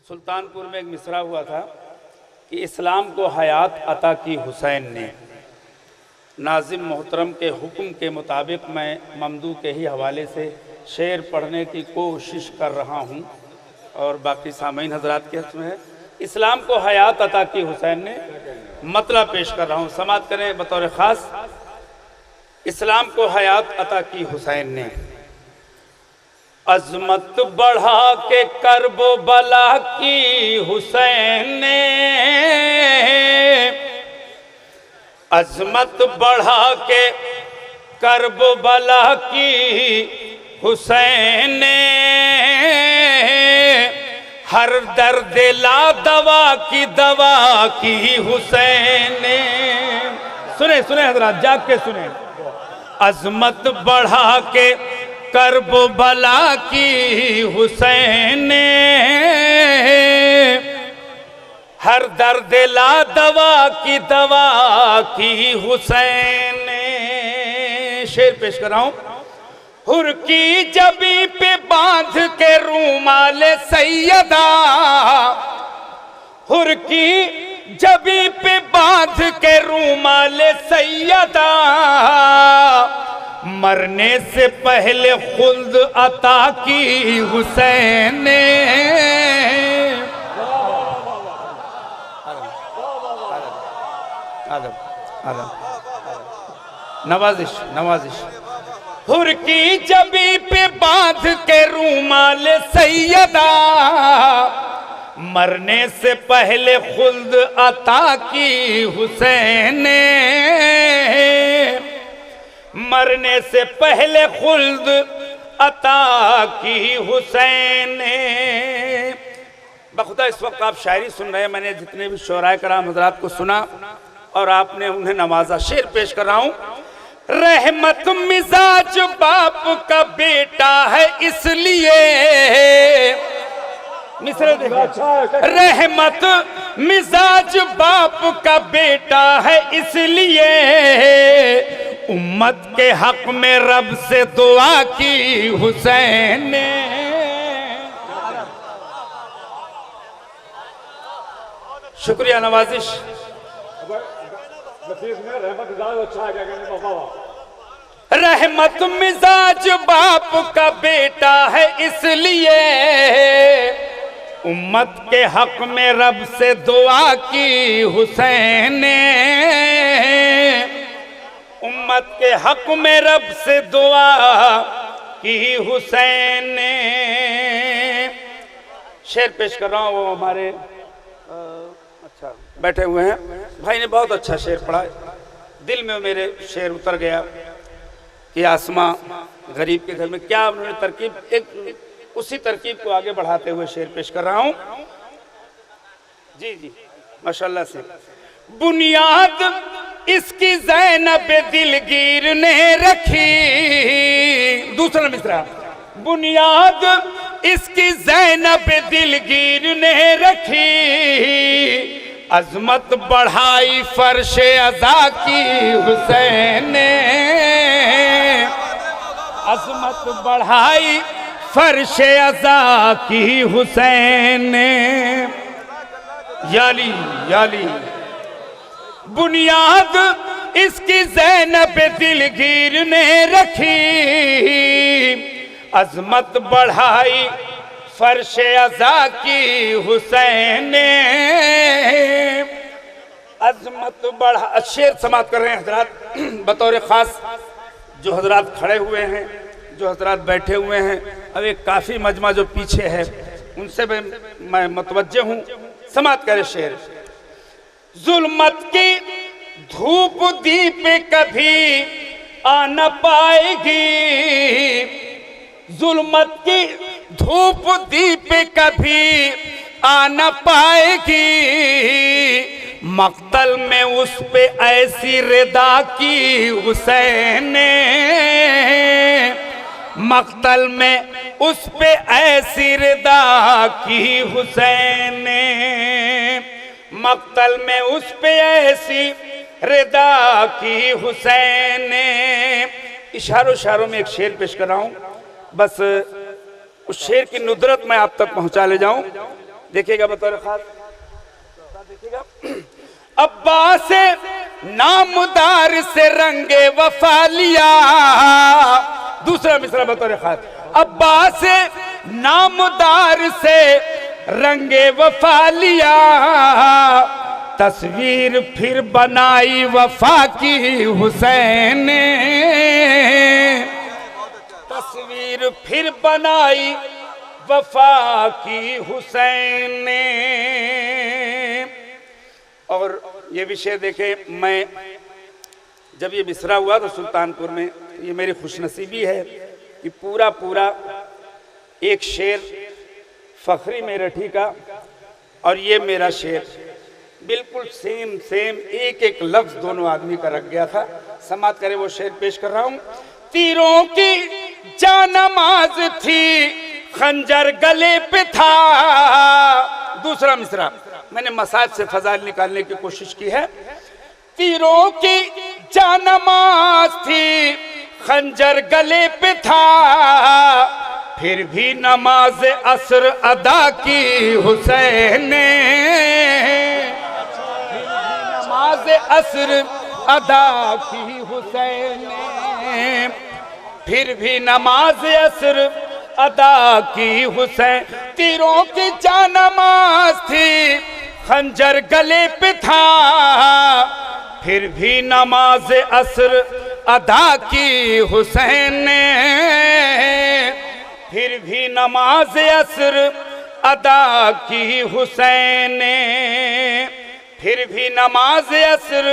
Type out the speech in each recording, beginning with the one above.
सुल्तानपुर में एक मिसरा हुआ था कि इस्लाम को हयात अता की हुसैन ने। नाजिम मोहतरम के हुक्म के मुताबिक मैं ममदू के ही हवाले से शेर पढ़ने की कोशिश कर रहा हूँ और बाकी सामीन हजरात के हक़ में है। इस्लाम को हयात अता की हुसैन ने, मतलब पेश कर रहा हूँ, समात करें बतौर ख़ास। इस्लाम को हयात अता की हुसैन ने, अज़मत बढ़ा के करबो बला की हुसैन ने, अज़मत बढ़ा के करबो बला की हुसैन ने, हर दर्द ला दवा की हुसैन ने। सुने सुने हजरात, जाग के सुने। अज़मत बढ़ा के करबो बला की हुसैन ने, हर दर्द ला दवा की हुसैन ने। शेर पेश कर रहा हूं। हुर की जबी पे बांध के रूमाल सैयदा, हुर की जबी पे बांध के रूमाल सैयदा, मरने से पहले खुल्द अता की हुसैन ने। नवाजिश नवाजिश। हुर की जबी पे बांध के रूमाल सैयदा, मरने से पहले खुल्द अता की हुसैन ने, मरने से पहले खुल्द अता की हुसैन ने। बखुदा इस वक्त आप शायरी सुन रहे हैं, मैंने जितने भी शोराए कराम हजरात को सुना और आपने उन्हें नवाजा। शेर पेश कर रहा हूं। रहमत मिजाज बाप का बेटा है इसलिए, मिसरे देखिए। रहमत मिजाज बाप का बेटा है इसलिए, उम्मत के हक में रब से दुआ की हुसैन ने। शुक्रिया नवाजिश। रहमत मिजाज बाप का बेटा है इसलिए, उम्मत के हक में रब से दुआ की हुसैन ने, उम्मत के हक में रब से दुआ की हुसैन ने। शेर पेश कर रहा हूँ। वो हमारे अच्छा बैठे हुए हैं भाई ने बहुत अच्छा शेर पढ़ा, दिल में मेरे शेर उतर गया कि आसमां गरीब के घर में। क्या उन्होंने तरकीब, एक उसी तरकीब को आगे बढ़ाते हुए शेर पेश कर रहा हूं। जी जी माशाल्लाह से। बुनियाद इसकी ज़ैनब दिलगीर ने रखी, दूसरा मिसरा। बुनियाद इसकी ज़ैनब दिलगीर ने रखी, अज़मत बढ़ाई फर्श अज़ा की हुसैन ने, अज़मत बढ़ाई फर्श अज़ा की हुसैन ने। याली याली। बुनियाद इसकी ज़ैनब दिलगीर ने रखी, अज़मत बढ़ाई फर्श अज़ा की हुसैन ने, अज़मत बढ़ा। शेर समाप्त कर रहे हैं हजरात बतौर ख़ास। जो हजरात खड़े हुए हैं, जो हजरात बैठे हुए हैं, अब एक काफ़ी मजमा जो पीछे है उनसे मैं मुतवज्जे हूँ। समाप्त करे शेर। जुल्मत की धूप दीप कभी आ न पाएगी, जुल्मत की धूप दीप कभी आ न पाएगी, मक्तल में उस पे ऐसी रिदा की हुसैन ने, मक्तल में उस पे ऐसी रिदा की हुसैन ने, मक्तल में उस पे ऐसी रिदा की हुसैन ने। इशारों में एक शेर पेश कर रहा हूँ, बस उस शेर की नुदरत मैं आप तक पहुँचा ले जाऊँ। देखिएगा बतौर खास, देखिएगा। अब्बास नामदार से रंगे वफा लिया, दूसरा मिसरा बतौर खास। अब्बास नामदार से रंगे वफा लिया, तस्वीर फिर बनाई वफा की हुसैन ने, तस्वीर फिर बनाई वफा की हुसैन ने। और ये विषय देखें, मैं जब ये मिसरा हुआ तो सुल्तानपुर में, ये मेरी खुशनसीबी है कि पूरा पूरा एक शेर फखरी मेरठी का और ये मेरा शेर बिल्कुल सेम सेम एक एक लफ्ज दोनों आदमी का रख गया था। समात करे वो शेर पेश कर रहा हूं। तीरों की जानमाज थी, खंजर गले पे था। दूसरा मिसरा मैंने मसाज से फजाइल निकालने की कोशिश की है। तीरों की जानमाज थी, खंजर गले पे था, फिर भी नमाज असर अदा की हुसैन ने, नमाज असर अदा की हुसैन ने, फिर भी नमाज असर अदा की हुसैन। तीरों की जानमाज थी, खंजर गले पे था, फिर भी नमाज असर अदा की हुसैन ने, फिर भी नमाज असर अदा की हुसैन ने, फिर भी नमाज असर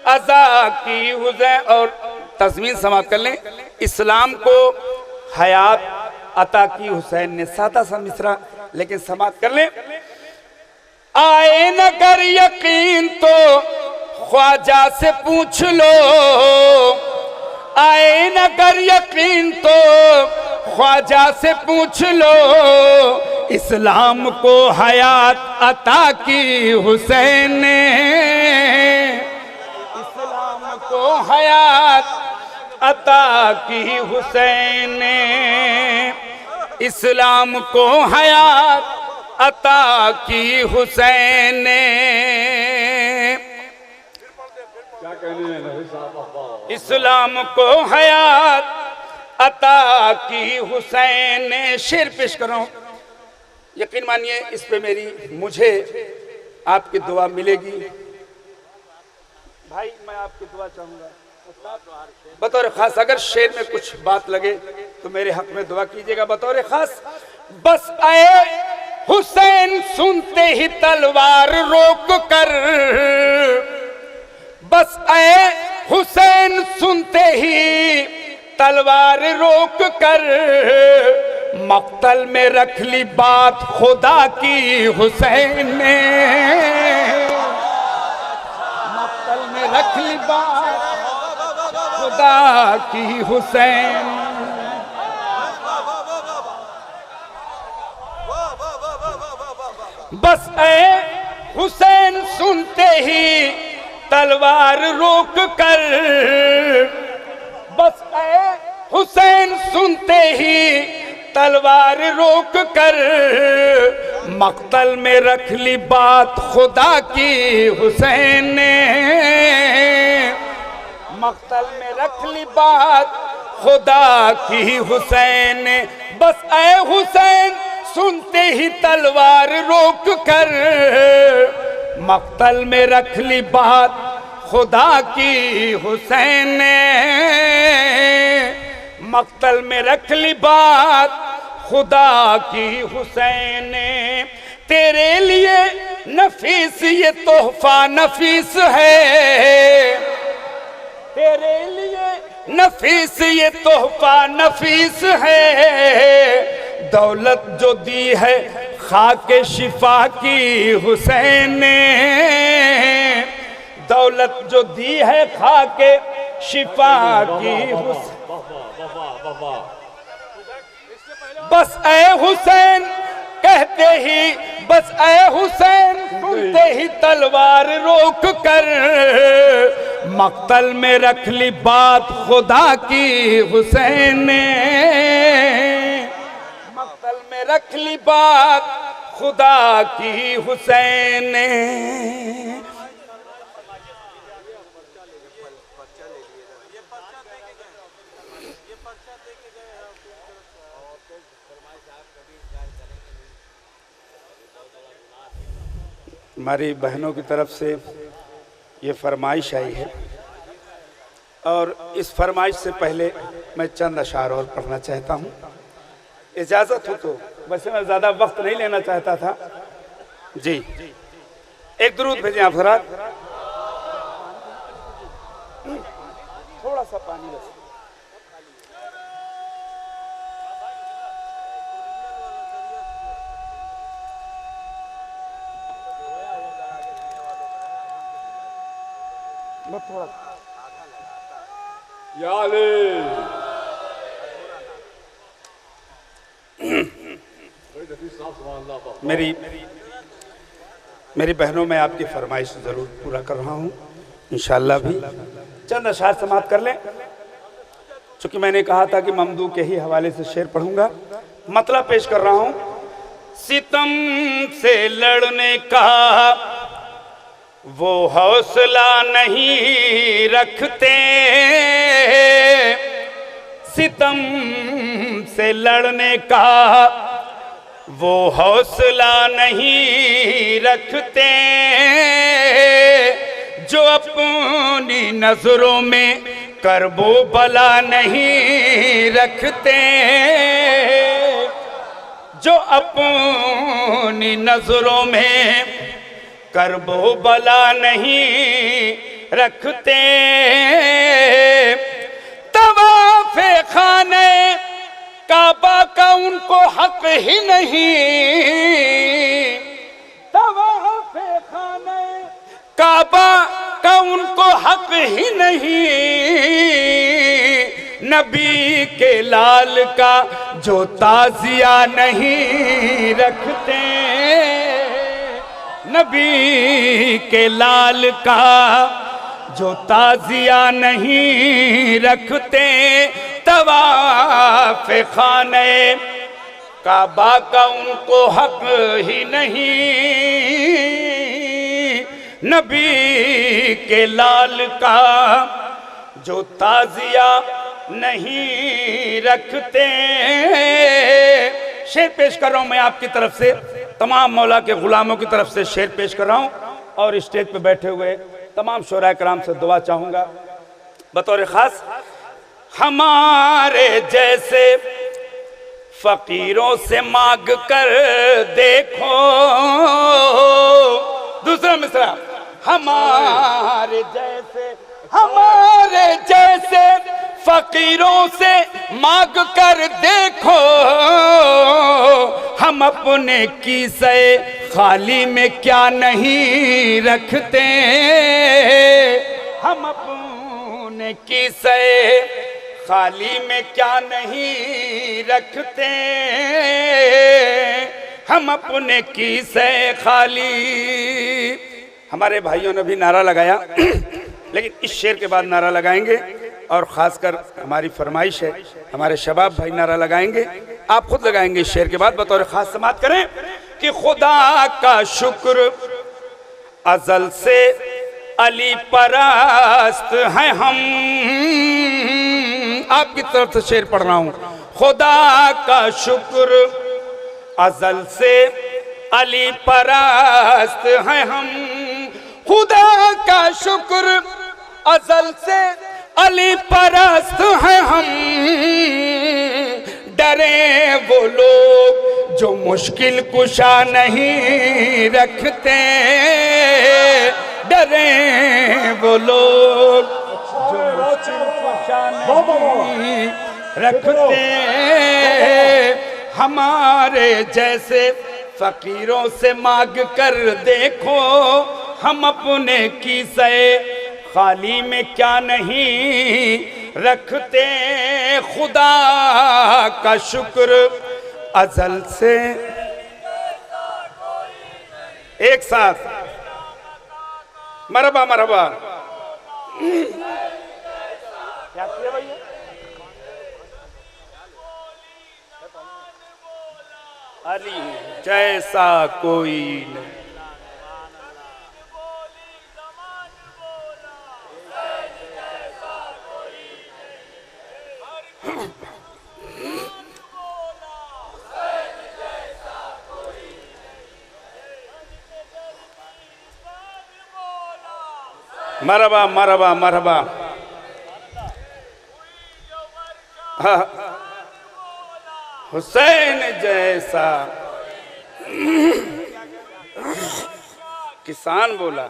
अदा की हुसैन। और तज़मीन समाप्त कर लें। इस्लाम को हयात अता की हुसैन ने, सादा सा मिसरा लेकिन समाप्त कर लें। आए न कर यकीन तो ख्वाजा से पूछ लो, आए न कर यकीन तो ख्वाजा से पूछ लो, इस्लाम को हयात अता की हुसैन ने, इस्लाम को हयात अता की हुसैन ने, इस्लाम को हयात अता की हुसैन ने। क्या कहने, इस्लाम को हयात अता की हुसैन ने। शेर पेश कर रहा हूं, यकीन मानिए इस पे मेरी मुझे आपकी दुआ मिलेगी। भाई मैं आपकी दुआ चाहूंगा बतौर खास, अगर शेर में कुछ बात लगे तो मेरे हक में दुआ कीजिएगा बतौर खास। बस आए हुसैन सुनते ही तलवार रोक कर, बस आए हुसैन सुनते ही तलवार रोक कर, मक्तल में रख ली बात खुदा की हुसैन ने, मक्तल में रख ली बात खुदा की हुसैन। बस ऐ हुसैन सुनते ही तलवार रोक कर, बस ऐ हुसैन सुनते ही तलवार रोक कर, मक्तल में रख ली बात खुदा की हुसैन ने, मक्तल में रख ली बात खुदा की हुसैन ने। बस ऐ हुसैन सुनते ही तलवार रोक कर, मक्तल में रख ली बात खुदा की हुसैन ने, मक्तल में रख ली बात खुदा की हुसैन ने। तेरे लिए नफीस ये तोहफा नफीस है, तेरे लिए नफीस ये तोहफा नफीस है, दौलत जो दी है खाके शिफा की हुसैन ने, दौलत जो दी है खाके शिफा की हुसैन। बस ऐ हुसैन कहते ही, बस ऐ हुसैन सुनते ही तलवार रोक कर, मक्तल में रख ली बात खुदा की हुसैन ने, मक्तल में रख ली बात खुदा की हुसैन ने। हमारी बहनों की तरफ से ये फरमाइश आई है और इस फरमाइश से पहले मैं चंद अशार और पढ़ना चाहता हूँ, इजाज़त हो तो। वैसे मैं ज़्यादा वक्त नहीं लेना चाहता था जी। एक दुरूद भेजें आप जरा, थोड़ा सा पानी बस। थोड़ा मेरी बहनों में आपकी फरमाइश जरूर पूरा कर रहा हूँ इंशाअल्लाह। भी चंद अशार समाप्त कर लें, चूंकि मैंने कहा था कि ममदू के ही हवाले से शेर पढ़ूंगा। मतलब पेश कर रहा हूँ। सितम से लड़ने का वो हौसला नहीं रखते, सितम से लड़ने का वो हौसला नहीं रखते, जो अपनी नजरों में करबो बला नहीं रखते, जो अपनी नजरों में करबो बला नहीं रखते, तवाफ़े खाने काबा का उनको हक ही नहीं, तवाफ़े खाने काबा का उनको हक ही नहीं, नबी के लाल का जो ताज़िया नहीं रखते, नबी के लाल का जो ताज़िया नहीं रखते, तवाफ़े खाने काबा का उनको हक ही नहीं, नबी के लाल का जो ताज़िया नहीं रखते। शेर पेश कर रहा हूँ मैं आपकी तरफ से, तमाम मौला के गुलामों की तरफ से शेर पेश कर रहा हूँ और स्टेज पे बैठे हुए तमाम शोरा कराम से दुआ चाहूँगा बतौर ख़ास। हमारे जैसे फ़कीरों से मांग कर देखो, दूसरा मिसरा, हमारे जैसे फ़कीरों से मांग कर देखो, हम अपने कीसे खाली में क्या नहीं रखते, हम अपने कीसे खाली में क्या नहीं रखते, हम अपने कीसे खाली। हमारे भाइयों ने भी नारा लगाया लेकिन इस शेर के बाद नारा लगाएंगे और ख़ासकर हमारी फरमाइश है, हमारे शबाब भाई नारा लगाएंगे, आप खुद लगाएंगे इस शेर के बाद। बतौर ख़ास समात करें कि खुदा का शुक्र अज़ल से अली परस्त हैं हम। आपकी तरफ से शेर पढ़ रहा हूँ। खुदा का शुक्र अज़ल से अली परस्त हैं हम, खुदा का शुक्र अज़ल से अली परस्त हैं हम, डरे वो लोग जो मुश्किल कुशा नहीं रखते, डरे वो लोग जो मुश्किल कुशा नहीं रखते, हमारे जैसे फ़कीरों से मांग कर देखो, हम अपने कीसे खाली में क्या नहीं रखते, खुदा का शुक्र अज़ल से। एक साथ मरहबा मरहबा। क्या किया भैया? अली जैसा कोई नहीं। मरहबा मरहबा मरहबा। हाँ, हुसैन जैसा किसान बोला।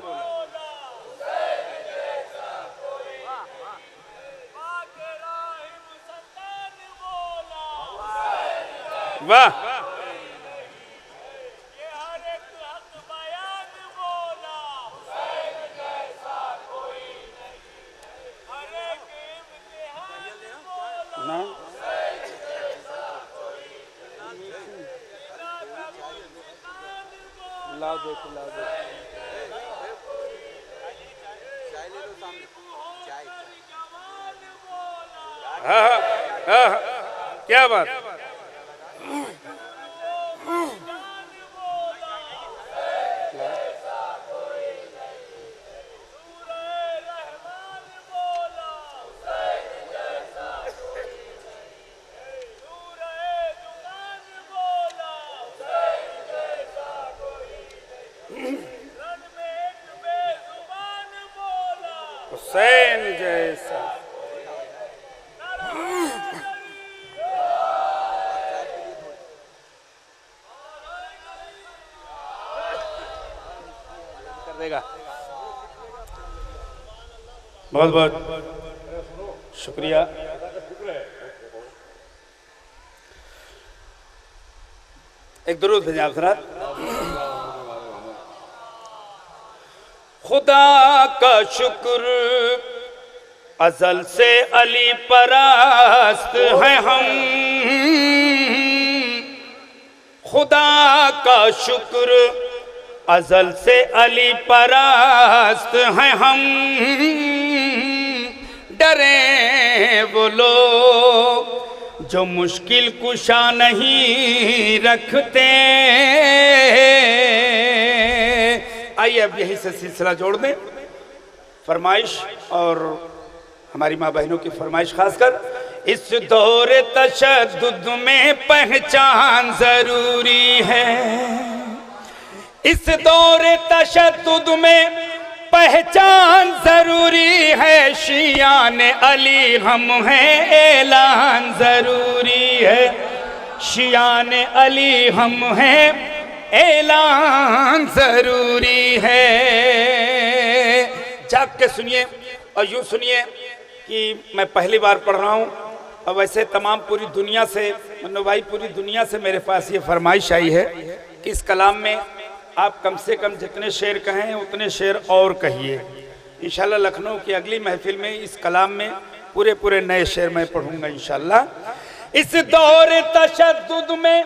वाह, लाओ देखो, लाओ देखो। हाँ हाँ हाँ, क्या बात। हुसैन जैसा। कर देगा। बहुत बहुत शुक्रिया। एक दुरूद भेजें आप जरा। खुदा का शुक्र अज़ल से अली परस्त हैं हम, खुदा का शुक्र अज़ल से अली परस्त हैं हम। डरे वो लोग जो मुश्किल कुशा नहीं रखते। आइए अब यहीं से सिलसिला जोड़ दें। फरमाइश और हमारी माँ बहनों की फरमाइश खासकर। इस दौर तशद्दुद में पहचान जरूरी है, इस दौर तशद्दुद में पहचान जरूरी है। शियान अली हम हैं, ऐलान जरूरी है। शियान अली हम हैं, ऐलान जरूरी है। जाग के सुनिए और यूँ सुनिए कि मैं पहली बार पढ़ रहा हूँ और वैसे तमाम पूरी दुनिया से, मन्नू भाई, पूरी दुनिया से मेरे पास ये फरमाइश आई है कि इस कलाम में आप कम से कम जितने शेर कहें उतने शेर और कहिए। इंशाल्लाह लखनऊ की अगली महफिल में इस कलाम में पूरे पूरे नए शेर मैं पढ़ूंगा इंशाल्लाह। इस दौर तशद्दुद में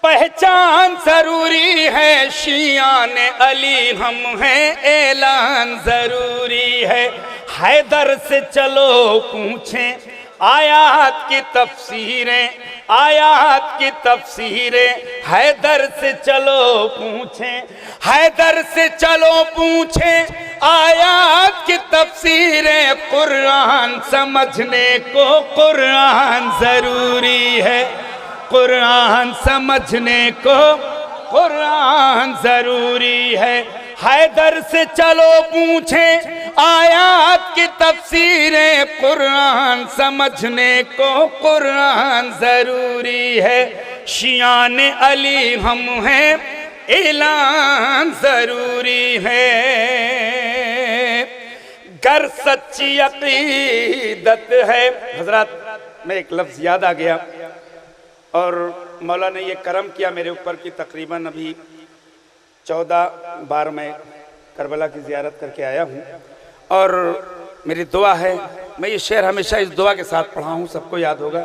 पहचान जरूरी है। शियान अली हम हैं, ऐलान जरूरी है। हैदर से चलो पूछें आयात की तफसीरें, आयात की तफसीरें। हैदर से चलो पूछें, हैदर से चलो पूछें आयात की तफसीरें। कुरान समझने को कुरान जरूरी है, कुरान समझने को कुरान जरूरी है। हैदर से चलो पूछें आयात की तफसीरें। कुरान समझने को कुरान जरूरी है। शियान अली हम हैं, ऐलान जरूरी है। गर सच्ची अकीदत है। हजरत में एक लफ्ज़ याद आ गया और मौला ने ये करम किया मेरे ऊपर कि तकरीबन अभी 14 बार मैं करबला की ज़ियारत करके आया हूँ और मेरी दुआ है, मैं ये शेर हमेशा इस दुआ के साथ पढ़ा हूँ, सबको याद होगा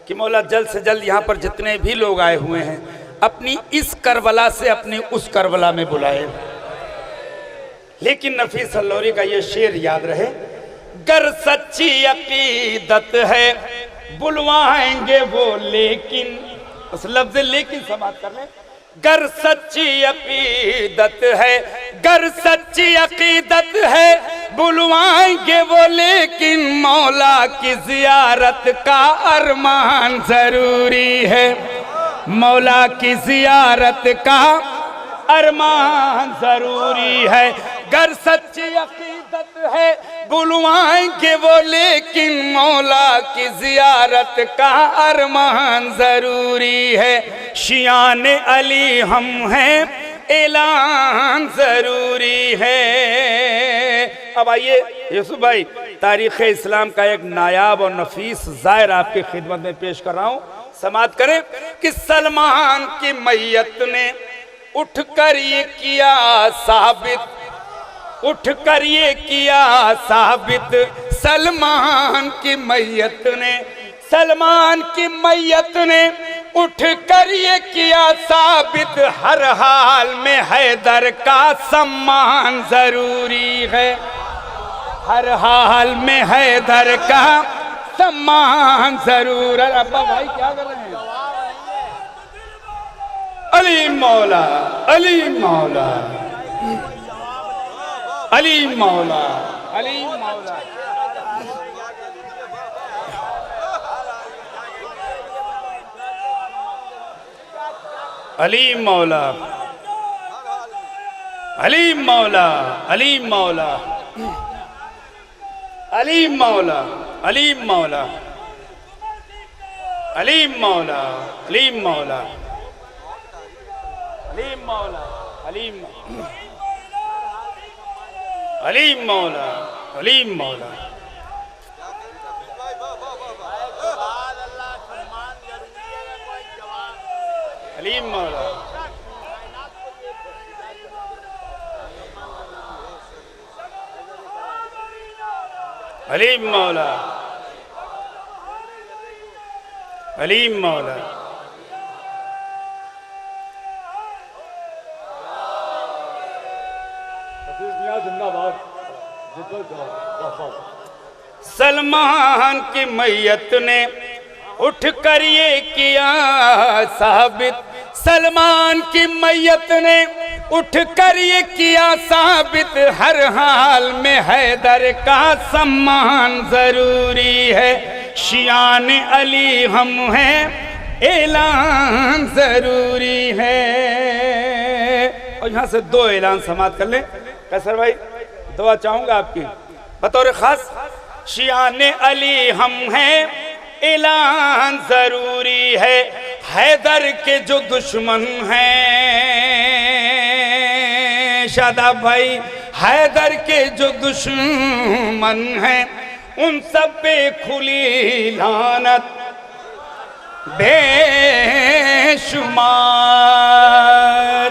कि मौला जल्द से जल्द यहाँ पर जितने भी लोग आए हुए हैं अपनी इस करबला से अपनी उस करबला में बुलाए। लेकिन नफीस अल्लौरी का ये शेर याद रहे, गर सच्ची अकीदत है बुलवाएंगे वो लेकिन, उस लफ्ज़ लेकिन समाप्त कर लें। गर सच्ची अकीदत है, गर सच्ची अकीदत है बुलवाएंगे वो, लेकिन मौला की जियारत का अरमान जरूरी है, मौला की जियारत का अरमान जरूरी है। गर सच्ची अकीदत है बुलवाएंगे वो, लेकिन मौला की जियारत का अरमान जरूरी है। शियान अली हम हैं, ऐलान जरूरी है। अब आइए यूसुफ भाई, तारीख़ इस्लाम का एक नायाब और नफीस ज़ाहिर आपकी खिदमत में पेश कर रहा हूँ, समाअत करें कि सलमान की मैयत ने उठकर ये किया साबित, उठकर ये किया साबित, सलमान की मैयत ने, सलमान की मैयत ने उठकर ये किया साबित, हर हाल में हैदर का सम्मान जरूरी है, हर हाल में हैदर का सम्मान जरूर। अब्बा भाई क्या कर रहे हैं? अली मौला, अली मौला, अली मौला, अली मौला, अली मौला, अली मौला, अली मौला, अली मौला, अली मौला, अली मौला, अली मौला, अली मौला, अली मौला, अली मौला, अली मौला, अली मौला, अली मौला, अली मौला, सलमान की मैयत ने उठकर ये किया साबित, सलमान की मैयत ने उठकर ये किया साबित, हर हाल में हैदर का सम्मान जरूरी है। शियान अली हम हैं, ऐलान जरूरी है। और यहाँ से दो ऐलान समाप्त कर लें। कैसर भाई दुआ चाहूंगा आपकी बतौर खास। शियान अली हम हैं, ऐलान जरूरी है। हैदर के जो दुश्मन हैं शादाब भाई, हैदर के जो दुश्मन हैं उन सब पे खुली लानत बेशुमार।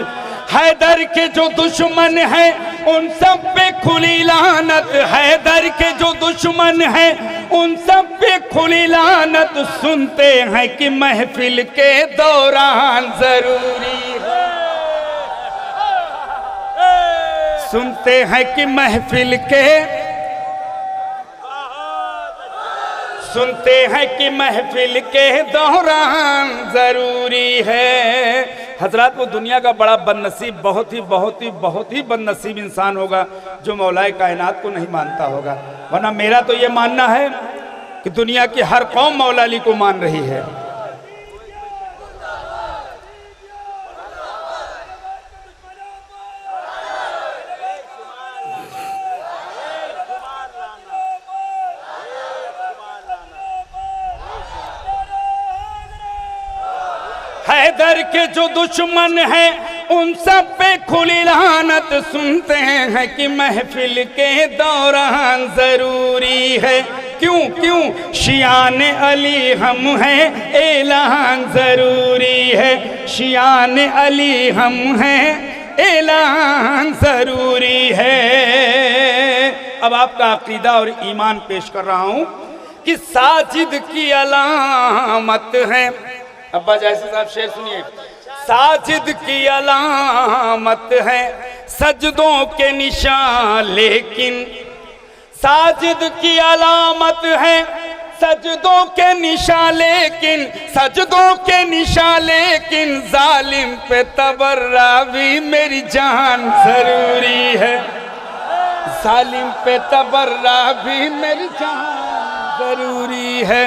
हैदर के जो दुश्मन हैं उन सब पे खुली लानत, हैदर के जो दुश्मन हैं उन सब पे खुली लानत। सुनते हैं कि महफिल के दौरान जरूरी है, सुनते हैं कि महफिल के, सुनते हैं कि महफिल के दौरान जरूरी है। हजरात वो दुनिया का बड़ा बदनसीब, बहुत ही बहुत ही बहुत ही बदनसीब इंसान होगा जो मौलाए कायनात को नहीं मानता होगा। वरना मेरा तो ये मानना है कि दुनिया की हर कौम मौला अली को मान रही है। हैदर के जो दुश्मन हैं उन सब पे खुली लानत। सुनते हैं कि महफिल के दौरान जरूरी है। क्यों क्यों? शियान अली हम हैं, ऐलान जरूरी है। शियान अली हम हैं, ऐलान जरूरी है। अब आपका अकीदा और ईमान पेश कर रहा हूं कि साजिद की अलामत है। अब्बा जैसे साहब शेर सुनिए। साजिद की अलामत है सजदों के निशान, लेकिन साजिद की अलामत है सजदों के निशान लेकिन, सजदों के निशान लेकिन, जालिम पे तबर्रा भी मेरी जान जरूरी है, जालिम पे तबर्रा भी मेरी जान जरूरी है।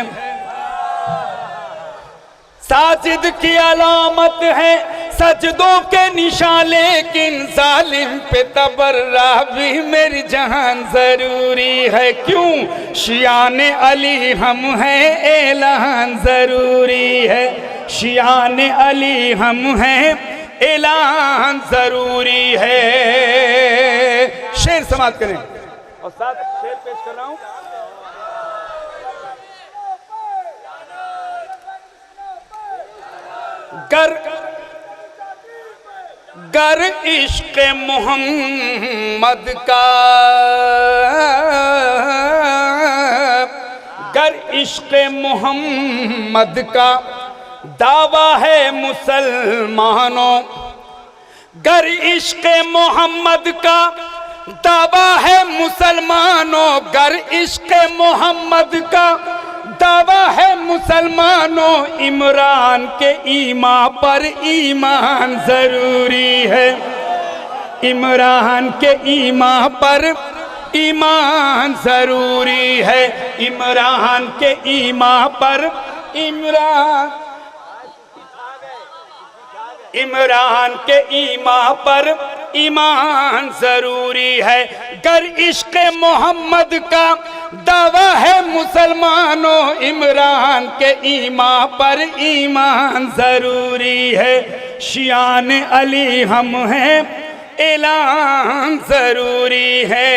साजिद की अलामत है सजदों के निशान लेकिन, जालिम पे तबर्रा भी मेरी जान जरूरी है। क्यों? शियान अली हम हैं ऐलान जरूरी है, शियान अली हम हैं ऐलान जरूरी है। शेर समाप्त करें और साथ शेर पेश कर रहा हूं। गर इश्क मोहम्मद का, गर इश्क मोहम्मद का दावा है मुसलमानों, गर इश्क मोहम्मद का दावा है मुसलमानों, गर इश्क मोहम्मद का दावा है मुसलमानों, इमरान के ईमान पर ईमान जरूरी है, इमरान के ईमान पर ईमान जरूरी है, इमरान के ईमान पर इमरान के ईमान पर ईमान जरूरी है। गर इश्क मोहम्मद का दावा है मुसलमानों, इमरान के ईमान पर ईमान जरूरी है। शियान अली हम हैं ऐलान जरूरी है।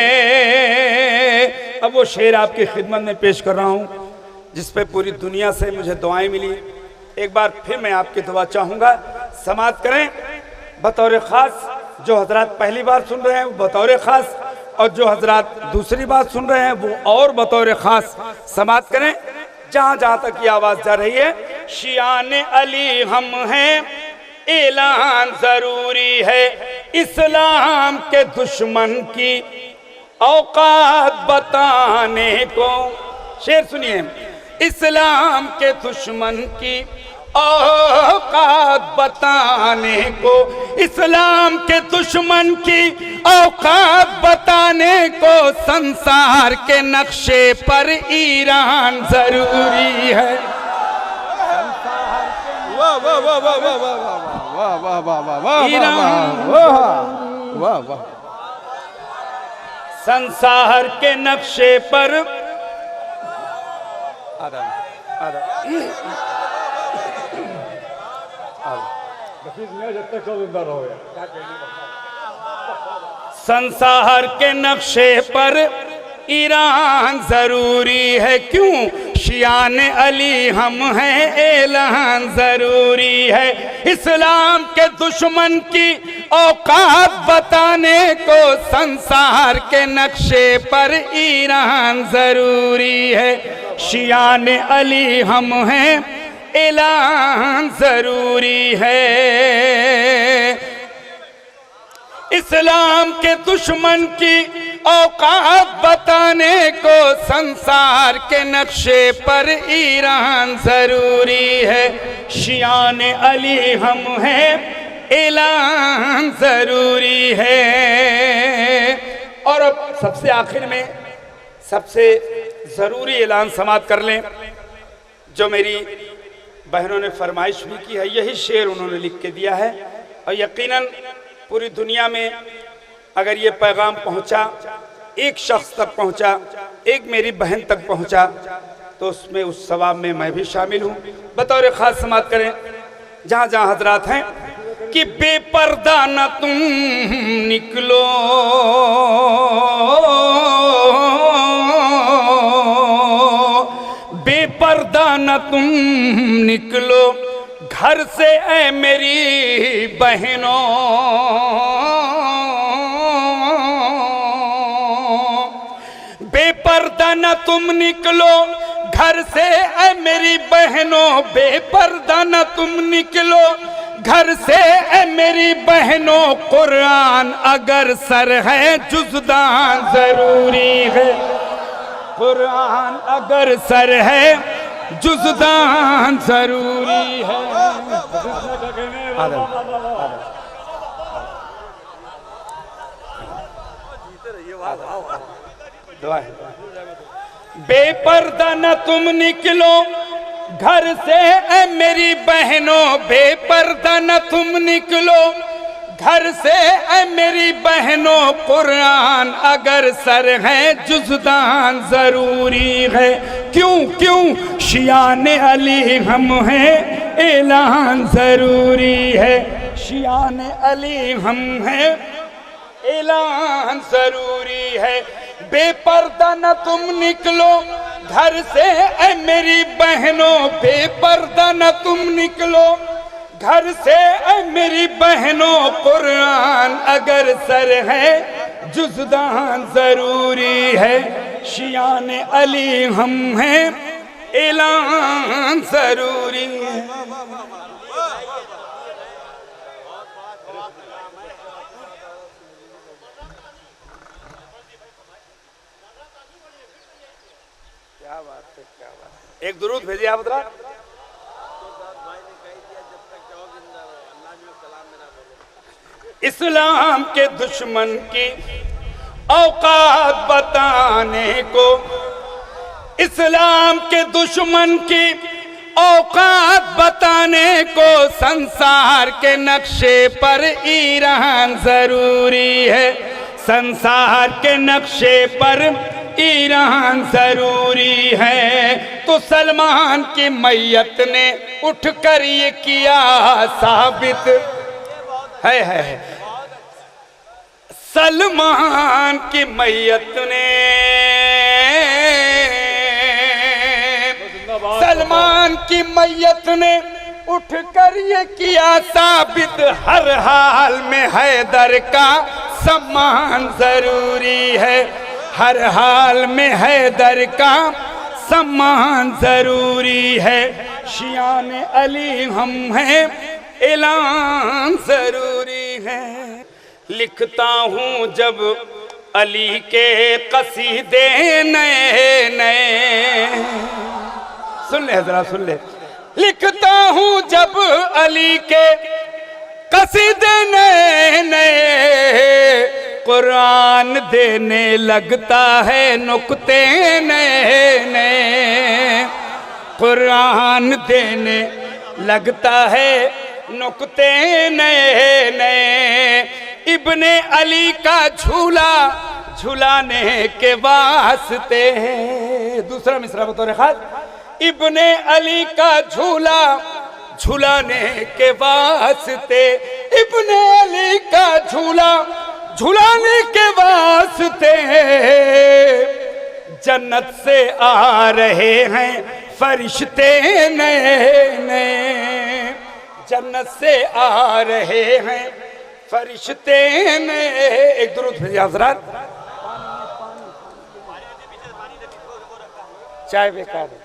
अब वो शेर आपकी खिदमत में पेश कर रहा हूँ जिस पे पूरी दुनिया से मुझे दुआएं मिली। एक बार फिर मैं आपकी दुआ चाहूँगा, समाअत करें बतौर ख़ास। जो हजरात पहली बार सुन रहे हैं वो बतौर ख़ास, और जो हजरात दूसरी बार सुन रहे हैं वो और बतौर ख़ास समाअत करें जहाँ जहाँ तक ये आवाज़ जा रही है। शियान अली हम हैं ऐलान ज़रूरी है, इस्लाम के दुश्मन की औकात बताने को। शेर सुनिए, इस्लाम के दुश्मन की औकात बताने को, इस्लाम के दुश्मन की औकात बताने को, संसार के नक्शे पर ईरान जरूरी है। वाह वाह वाह वाह वाह वाह वाह वाह वाह वाह वाह। संसार के नक्शे पर संसार के नक्शे पर ईरान जरूरी है। क्यों? शियान अली हम हैं ऐलान जरूरी है, इस्लाम के दुश्मन की औकात बताने को, संसार के नक्शे पर ईरान जरूरी है। शियान अली हम हैं ऐलान जरूरी है, इस्लाम के दुश्मन की औकात बताने को, संसार के नक्शे पर ईरान जरूरी है। शियान अली हम हैं ऐलान जरूरी है। और अब सबसे आखिर में सबसे जरूरी ऐलान समाप्त कर लें, जो मेरी बहनों ने फरमाइश भी की है, यही शेर उन्होंने लिख के दिया है। और यकीनन पूरी दुनिया में अगर ये पैगाम पहुंचा, एक शख्स तक पहुंचा, एक मेरी बहन तक पहुंचा, तो उसमें उस सवाब में मैं भी शामिल हूं। बतौर खास समाप्त करें जहां जहां हजरात हैं कि बेपर्दा न तुम निकलो, बेपर्दा न तुम निकलो घर से ऐ मेरी बहनों, बेपर्दा न तुम निकलो घर से ऐ मेरी बहनों, बेपर्दा न तुम निकलो घर से ऐ मेरी बहनों, कुरान अगर सर है जुज़दान जरूरी है, कुरान अगर सर है जुज़दान जरूरी है। बेपर्दा न तुम निकलो घर से ऐ मेरी बहनों, बेपर्दा न तुम निकलो घर से ऐ मेरी बहनों, कुरान अगर सर है जुज़दान जरूरी है। क्यों क्यों शियान अली हम हैं ऐलान जरूरी है, शियान अली हम हैं ऐलान जरूरी है। बेपर्दा न तुम निकलो घर से ऐ मेरी बहनों, बेपर्दा न तुम निकलो घर से ऐ मेरी बहनों, कुरान अगर सर है जुज़दान जरूरी है। शियान अली हम हैं ऐलान जरूरी है। क्या बात है, क्या बात है। एक दुरूद भेजिए आप जरा। इस्लाम के दुश्मन की औकात बताने को, इस्लाम के दुश्मन की औकात बताने को, संसार के नक्शे पर ईरान जरूरी है, संसार के नक्शे पर ईरान जरूरी है। तो सलमान की मैयत ने उठकर ये किया साबित है। सलमान की मैयत ने, सलमान की मैयत ने उठकर ये किया साबित, हर हाल में हैदर का सम्मान जरूरी है, हर हाल में हैदर का सम्मान जरूरी है। शियान अली हम हैं ऐलान जरूरी है। लिखता हूँ जब अली के कसीदे नए नए, सुन ले जरा सुन ले। लिखता हूँ जब अली के कसीदे नए नए, कुरान देने लगता है नुक्ते नए नए, कुरान देने लगता है नुक्ते नए नए। इब्ने अली का झूला झुलाने के वास्ते, दूसरा मिसरा बतौर खास, इब्ने अली का झूला झुलाने के वास्ते, इब्ने अली का झूला झुलाने के वास्ते, जन्नत से आ रहे हैं फरिश्ते नए नए, जन्नत से आ रहे हैं फरिश्ते नए। एक दुरूद भेजिए हज़रात। चाय बेकार है।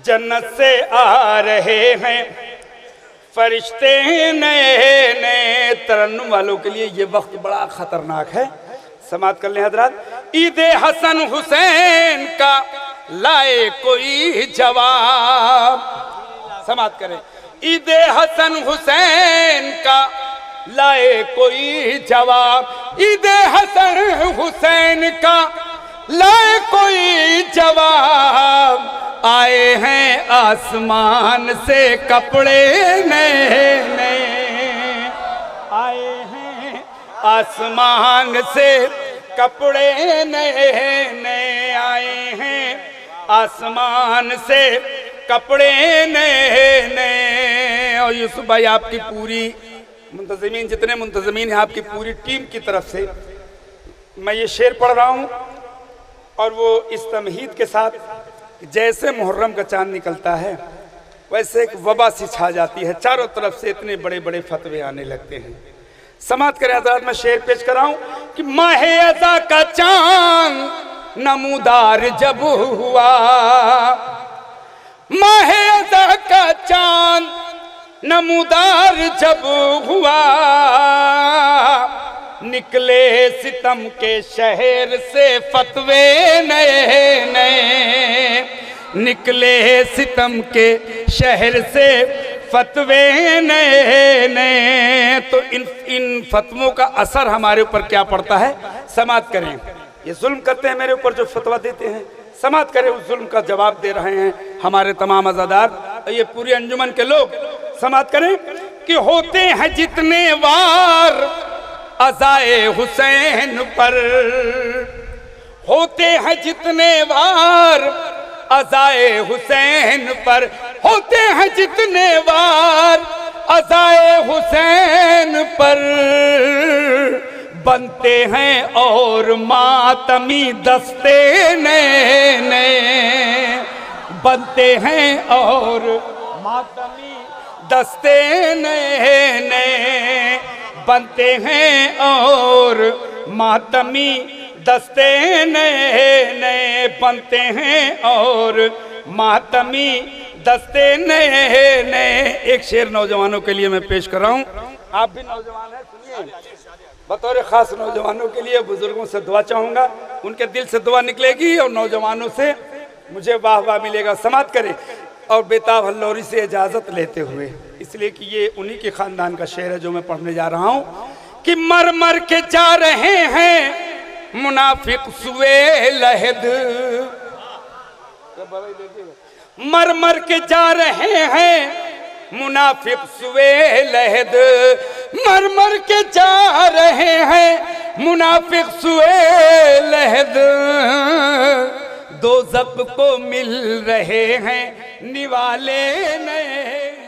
जन्नत से आ रहे हैं फरिश्ते नए नए। तरन्नुम वालों के लिए ये वक्त बड़ा खतरनाक है, समात कर लें हजरात। ईद हसन हुसैन का लाए कोई जवाब, समात करें। ईद हसन हुसैन का लाए कोई जवाब, ईद हसन हुसैन का लाए कोई जवाब। आए हैं आसमान से कपड़े नए नए, आए हैं आसमान से कपड़े नए नए, आए हैं आसमान से कपड़े नए नए। और यूसुफ भाई आपकी पूरी मुंतज़मीन, जितने मुंतज़मीन हैं आपकी पूरी टीम की तरफ से मैं ये शेर पढ़ रहा हूँ, और वो इस तमहीद के साथ जैसे मुहर्रम का चांद निकलता है वैसे एक वबा सी छा जाती है, चारों तरफ से इतने बड़े बड़े फतवे आने लगते हैं। समात करें हज़रात, मैं शेर पेश कर रहा हूँ कि माहे अज़ा का चांद नमूदार जब हुआ, माहे अज़ा का चांद नमूदार जब हुआ, निकले सितम के शहर से फतवे नए नए, निकले सितम के शहर से फतवे नए नए। तो इन फतवों का असर हमारे ऊपर क्या पड़ता है, समात करें। ये जुल्म करते हैं मेरे ऊपर जो फतवा देते हैं, समात करें, उस जुल्म का जवाब दे रहे हैं हमारे तमाम अज़ादार, ये पूरी अंजुमन के लोग समात करें कि होते हैं जितने वार अज़ाए हुसैन पर, होते हैं जितने वार अज़ाए हुसैन पर, होते हैं जितने वार अज़ाए हुसैन पर, बनते हैं और मातमी दस्ते नए नए, बनते हैं और मातमी दस्ते नए नए, बनते हैं और मातमी दस्ते नए नए, बनते हैं और मातमी दस्ते नए नए। एक शेर नौजवानों के लिए मैं पेश कर रहा हूँ, आप भी नौजवान हैं, सुनिए। बतौर खास नौजवानों के लिए बुजुर्गों से दुआ चाहूँगा, उनके दिल से दुआ निकलेगी और नौजवानों से मुझे वाह वाह मिलेगा। समात करें और बेताब हल्लौरी से इजाज़त लेते हुए, इसलिए कि ये उन्हीं के ख़ानदान का शेर है जो मैं पढ़ने जा रहा हूँ कि मर मर के जा रहे हैं मुनाफिक सुए लहद, मर मर के जा रहे हैं मुनाफिक सुए लहद, मर मर के जा रहे हैं मुनाफिक सुए लहद, दोज़ख को मिल रहे हैं निवाले नए